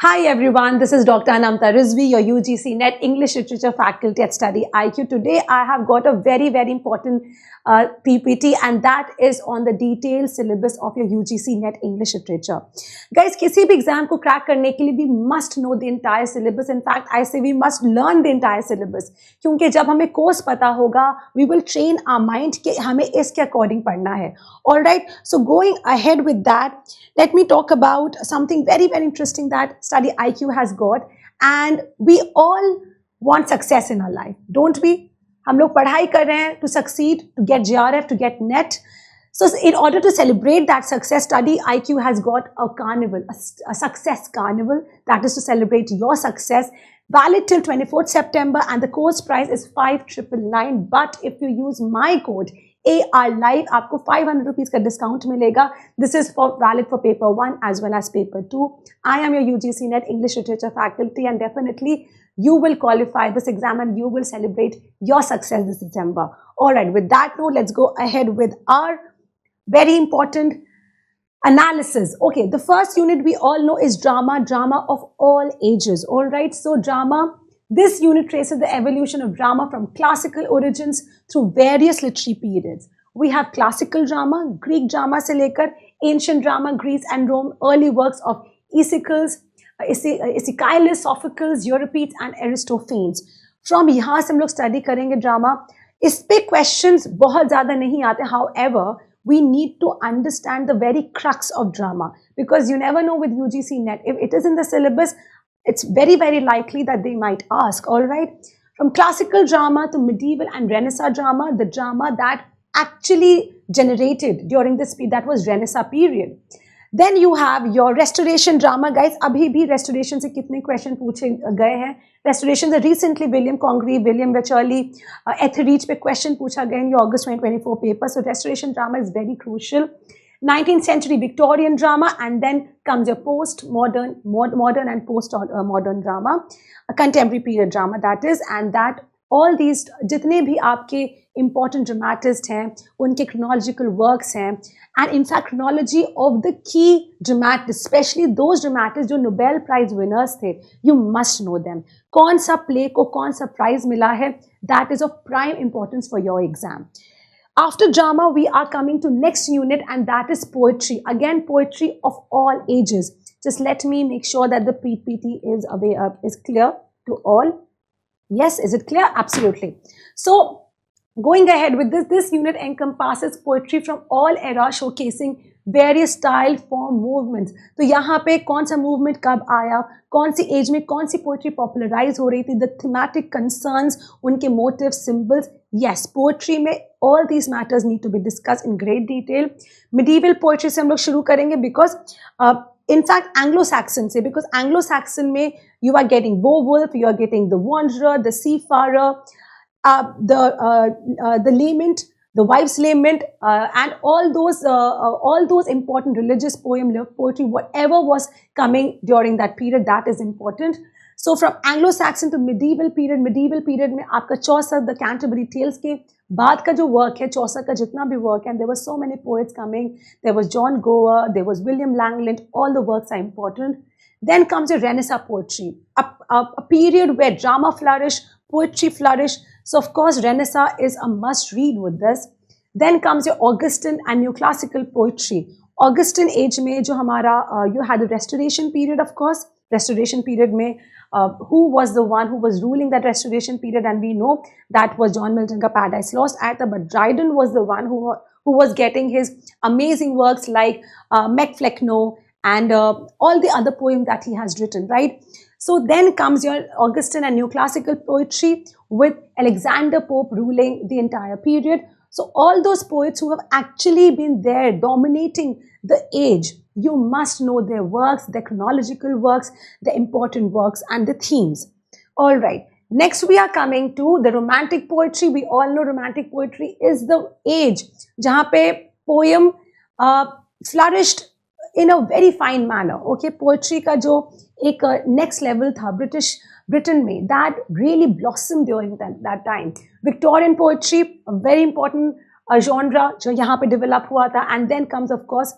Hi everyone, this is Dr. Anamta Rizvi, your UGC NET English Literature faculty at Study IQ. Today I have got a very important PPT and that is on the detailed syllabus of your UGC NET English Literature. Guys, किसी भी exam को crack करने के लिए we must know the entire syllabus. In fact, I say we must learn the entire syllabus. क्योंकि जब हमें course पता होगा, we will train our mind कि हमें इसके according पढ़ना है. Alright, so going ahead with that, let me talk about something very interesting that Study IQ has got, and we all want success in our life, don't we? हम लोग पढ़ाई कर रहे हैं to succeed, to get JRF, to get NET. So in order to celebrate that success, Study IQ has got a carnival, a success carnival, that is to celebrate your success, valid till 24th September, and the course price is 5,999. But if you use my code AR Live, आपको 500 rupees का discount मिलेगा. This is valid for paper 1 as well as paper 2. I am your UGC NET English Literature faculty, and definitely you will qualify this exam and you will celebrate your success this December. Alright, with that note, let's go ahead with our very important analysis. Okay, the first unit we all know is drama of all ages. Alright, so drama. This unit traces the evolution of drama from classical origins through various literary periods. We have classical drama, Greek drama से लेकर ancient drama, Greece and Rome, early works of Aeschylus, Sophocles, Euripides and Aristophanes. From यहाँ से हम लोग study करेंगे drama. इस पे questions बहुत ज़्यादा नहीं आते. However, we need to understand the very crux of drama, because you never know with UGC NET. If it is in the syllabus, it's very likely that they might ask. All right, from classical drama to medieval and Renaissance drama, the drama that actually generated during this period, that was Renaissance period. Then you have your restoration drama. Guys, अभी भी restoration से कितने question पूछे गए हैं? Restoration से recently William Congreve, William Wycherley, Etheridge पे question पूछा गया in your August 2024 paper. So restoration drama is very crucial. 19th century Victorian drama, and then comes your post-modern, modern and post-modern drama, a contemporary period drama that is, and that all these जितने भी आपके important dramatists हैं, उनके chronological works हैं, and in fact chronology of the key dramatists, especially those dramatists जो Nobel Prize winners थे, you must know them. कौन सा play को कौन सा prize मिला है, that is of prime importance for your exam. After drama, we are coming to next unit, and that is poetry. Again, poetry of all ages. Just let me make sure that the PPT is clear to all. Yes, is it clear? Absolutely. So, going ahead with this unit encompasses poetry from all eras, showcasing various style, form, movements. तो यहाँ पे कौन सा movement कब आया, कौन सी age में कौन सी poetry popularize हो रही थी, the thematic concerns, उनके motives, symbols. Yes, poetry में all these matters need to be discussed in great detail. Medieval poetry से हम लोग शुरू करेंगे because in fact Anglo-Saxon से, because Anglo-Saxon में you are getting Beowulf, you are getting the Wanderer, the Seafarer, the Lament, the Wife's Lament, and all those important religious poem, love poetry, whatever was coming during that period, that is important. So from Anglo-Saxon to medieval period में आपका चौसर, the Canterbury Tales के बाद का जो work है, चौसर का जितना भी work है, and there were so many poets coming. There was John Gower, there was William Langland. All the works are important. Then comes your Renaissance poetry, a period where drama flourished, poetry flourished. So of course Renaissance is a must read with this. Then comes your Augustan and neoclassical poetry. Augustan age में जो हमारा you had the Restoration period, of course. Restoration period में who was the one who was ruling that Restoration period, and we know that was John Milton का Paradise Lost आता, but Dryden was the one who was getting his amazing works like Macflecknoe and all the other poems that he has written, right? So then comes your Augustan and neoclassical poetry with Alexander Pope ruling the entire period. So all those poets who have actually been there dominating the age, you must know their works, their chronological works, the important works and the themes. All right. Next we are coming to the romantic poetry. We all know romantic poetry is the age जहाँ पे poem flourished in a very fine manner. Okay, poetry का जो एक next level था Britain में, that really blossomed during that time. Victorian poetry, a very important genre जो यहाँ पे develop हुआ था, and then comes of course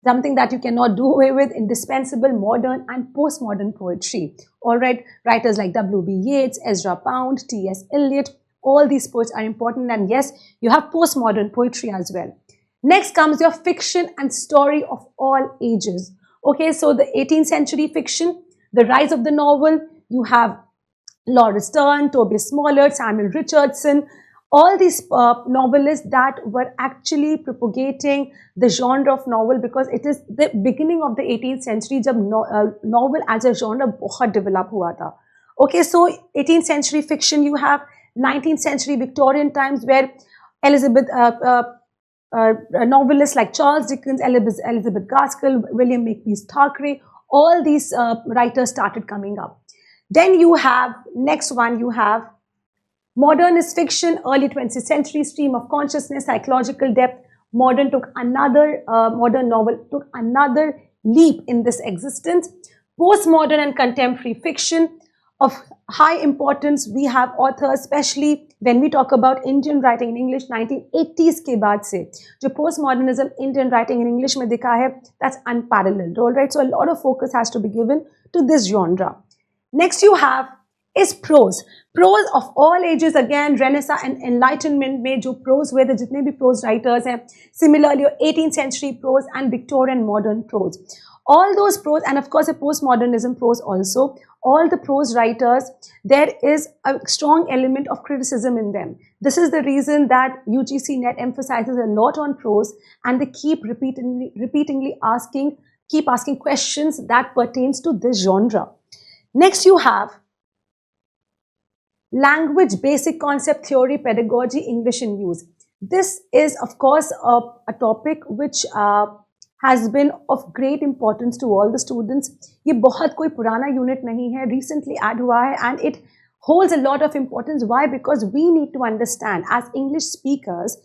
something that you cannot do away with, indispensable modern and postmodern poetry. All right, writers like W.B. Yeats, Ezra Pound, T.S. Eliot, all these poets are important, and yes, you have postmodern poetry as well. Next comes your fiction and story of all ages. Okay, so the 18th century fiction, the rise of the novel, you have Laura Stern, Tobias Smollett, Samuel Richardson, all these novelists that were actually propagating the genre of novel, because it is the beginning of the 18th century जब novel as a genre बहुत develop हुआ था. Okay, so 18th century fiction, you have 19th century Victorian times where novelists like Charles Dickens, Elizabeth Gaskell, William Makepeace Thackeray, all these writers started coming up. Then you have, next one, you have modernist fiction, early 20th century, stream of consciousness, psychological depth. Modern novel took another leap in this existence. Postmodern and contemporary fiction of high importance. We have authors, especially when we talk about Indian writing in English, 1980s के बाद से जो postmodernism Indian writing in English में दिखा है, that's unparalleled. All right, so a lot of focus has to be given to this genre. Next you have is prose. Prose of all ages, again Renaissance and Enlightenment में जो prose हुए थे, जितने भी prose writers हैं, similarly 18th century prose and Victorian modern prose. All those prose, and of course a postmodernism prose also, all the prose writers, there is a strong element of criticism in them. This is the reason that UGC NET emphasizes a lot on prose, and they keep repeatedly asking questions that pertains to this genre. Next you have language, basic concept, theory, pedagogy, English in use. This is of course a topic which has been of great importance to all the students. ये बहुत कोई पुराना unit नहीं है, recently add हुआ है, and it holds a lot of importance. Why? Because we need to understand as English speakers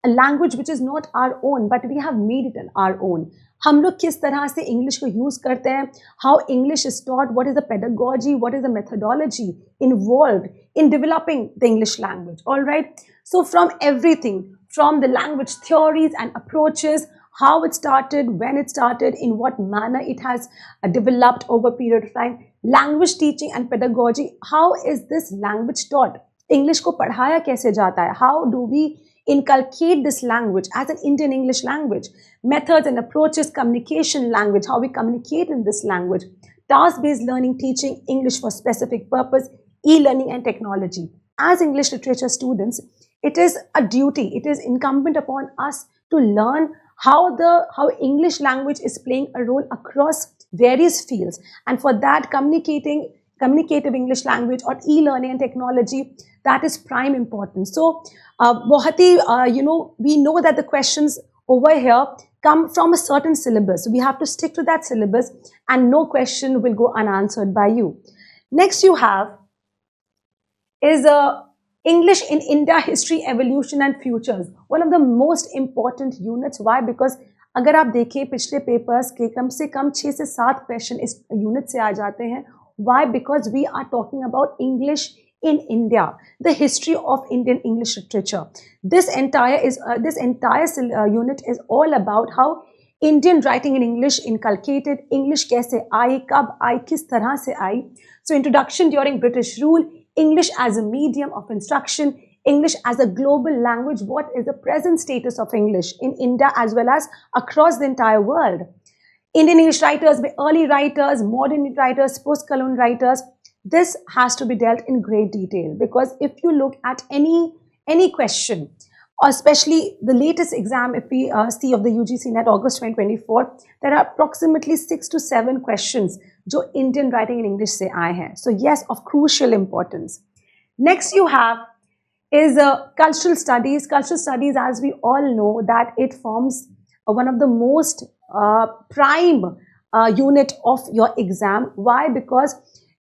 a language which is not our own, but we have made it our own. हम लोग किस तरह से English को use करते हैं, how English is taught, what is the pedagogy, what is the methodology involved in developing the English language. All right. So from everything, from the language theories and approaches, how it started, when it started, in what manner it has developed over a period of time, language teaching and pedagogy, how is this language taught? English को पढ़ाया कैसे जाता है? How do we inculcate this language as an Indian English language? Methods and approaches, communication language, how we communicate in this language, task-based learning, teaching, English for specific purpose, e-learning and technology. As English literature students, it is a duty, it is incumbent upon us to learn how English language is playing a role across various fields, and for that communicative English language or e-learning and technology, that is prime importance. So we know that the questions over here come from a certain syllabus. We have to stick to that syllabus, and no question will go unanswered by you. Next you have is English in India, history, evolution and futures. One of the most important units. Why? Because अगर आप देखें पिछले papers के कम से कम 6 से 7 question इस unit से आ जाते हैं. Why? Because we are talking about English in India, the history of Indian English literature. This entire unit is all about how Indian writing in English inculcated, English कैसे आई, कब आई, किस तरह से आई. So introduction during British rule, English as a medium of instruction, English as a global language, what is the present status of English in India as well as across the entire world. Indian English writers, early writers, modern writers, post-colonial writers, this has to be dealt in great detail, because if you look at any question, especially the latest exam, if we see of the UGC NET August 2024, there are approximately 6 to 7 questions जो Indian writing in English से आए हैं. So yes, of crucial importance. Next you have is cultural studies. Cultural studies, as we all know, that it forms one of the most prime unit of your exam. Why? Because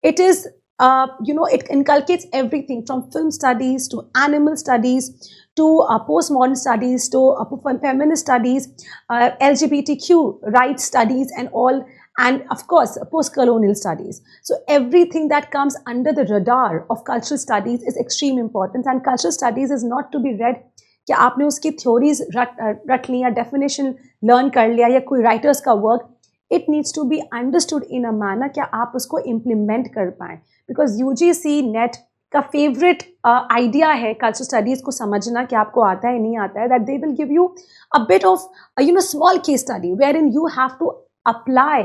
it is, it inculcates everything from film studies to animal studies to postmodern studies to feminist studies, LGBTQ rights studies and all, and of course post-colonial studies. So everything that comes under the radar of cultural studies is extremely important, and cultural studies is not to be read कि आपने उसकी theories रट ली या definition learn कर लिया या कोई writers का work, it needs to be understood in a manner कि आप उसको इम्प्लीमेंट कर पाएँ. बिकॉज यूजीसी नेट का फेवरेट आइडिया है कल्चरल स्टडीज को समझना कि आपको आता है नहीं आता है, that they will give you a bit of small case study wherein you have to apply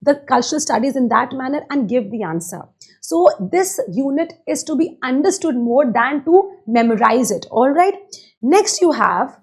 the cultural studies in that manner and give the answer. So this unit is to be understood more than to memorize it. All right. Next you have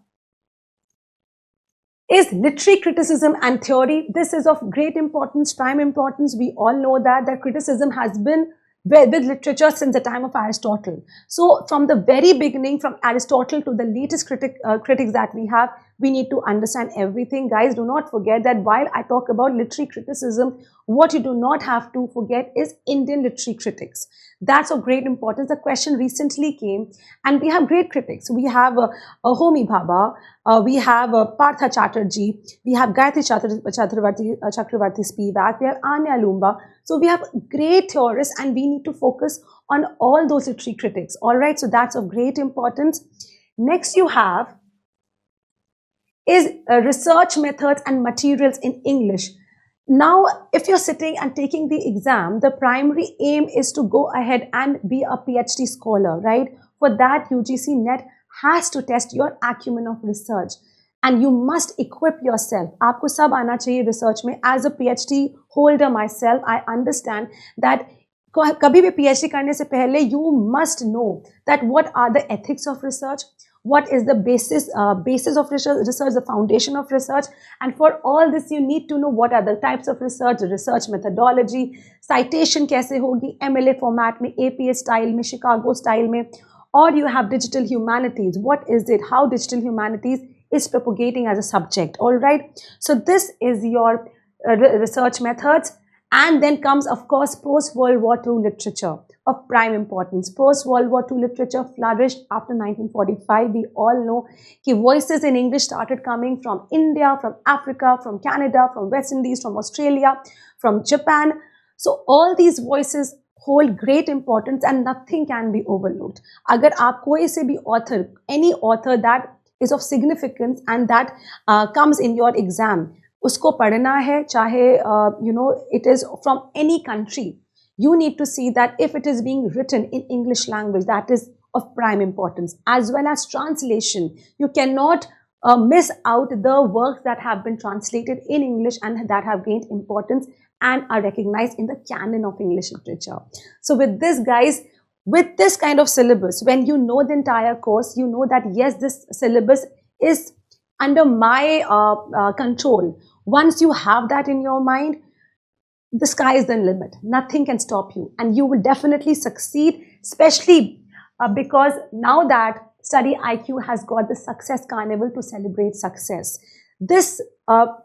is literary criticism and theory. This is of great importance, prime importance. We all know that criticism has been with literature since the time of Aristotle. So from the very beginning, from Aristotle to the latest critics that we have, we need to understand everything. Guys, do not forget that while I talk about literary criticism, what you do not have to forget is Indian literary critics. That's of great importance. The question recently came, and we have great critics. We have Homi Bhabha, we have Partha Chatterjee, we have Gayatri Chakravarti Spivak, we have Anya Lumba. So we have great theorists, and we need to focus on all those literary critics. All right, so that's of great importance. Next you have is research methods and materials in English. Now, if you're sitting and taking the exam, the primary aim is to go ahead and be a PhD scholar, right? For that, UGC NET has to test your acumen of research. And you must equip yourself. आपको सब आना चाहिए research में. As a PhD holder myself, I understand that कभी भी PhD करने से पहले you must know that what are the ethics of research, what is the basis of research, the foundation of research, and for all this you need to know what are the types of research methodology, citation कैसे होगी, MLA format में, APA style में, Chicago style में, or you have digital humanities. What is it? How digital humanities is propagating as a subject. All right. So this is your research methods. And then comes, of course, post-World War II literature of prime importance. Post-World War II literature flourished after 1945. We all know that voices in English started coming from India, from Africa, from Canada, from West Indies, from Australia, from Japan. So all these voices hold great importance and nothing can be overlooked. Agar aap koi se bhi author, any author that is of significance and that comes in your exam, उसको पढ़ना है, चाहे it is from any country, you need to see that if it is being written in English language, that is of prime importance, as well as translation. You cannot miss out the works that have been translated in English and that have gained importance and are recognized in the canon of English literature. So with this, guys, with this kind of syllabus, when you know the entire course, you know that yes, this syllabus is under my control. Once you have that in your mind, the sky is the limit. Nothing can stop you. And you will definitely succeed, especially because now that Study IQ has got the Success Carnival to celebrate success. This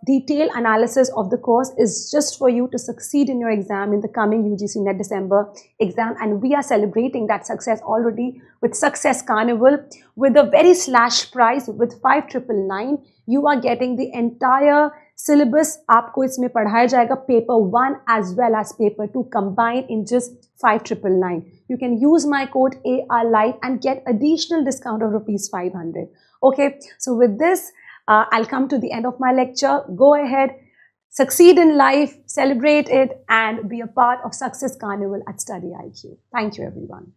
detailed analysis of the course is just for you to succeed in your exam in the coming UGC NET December exam. And we are celebrating that success already with Success Carnival with a very slash price with 5,999. You are getting the entire syllabus. आपको इसमें पढ़ाया जाएगा paper 1 as well as paper 2 combined in just 5,999. You can use my code ARLIGHT and get additional discount of ₹500. Okay, so with this, I'll come to the end of my lecture. Go ahead, succeed in life, celebrate it, and be a part of Success Carnival at Study IQ. Thank you, everyone.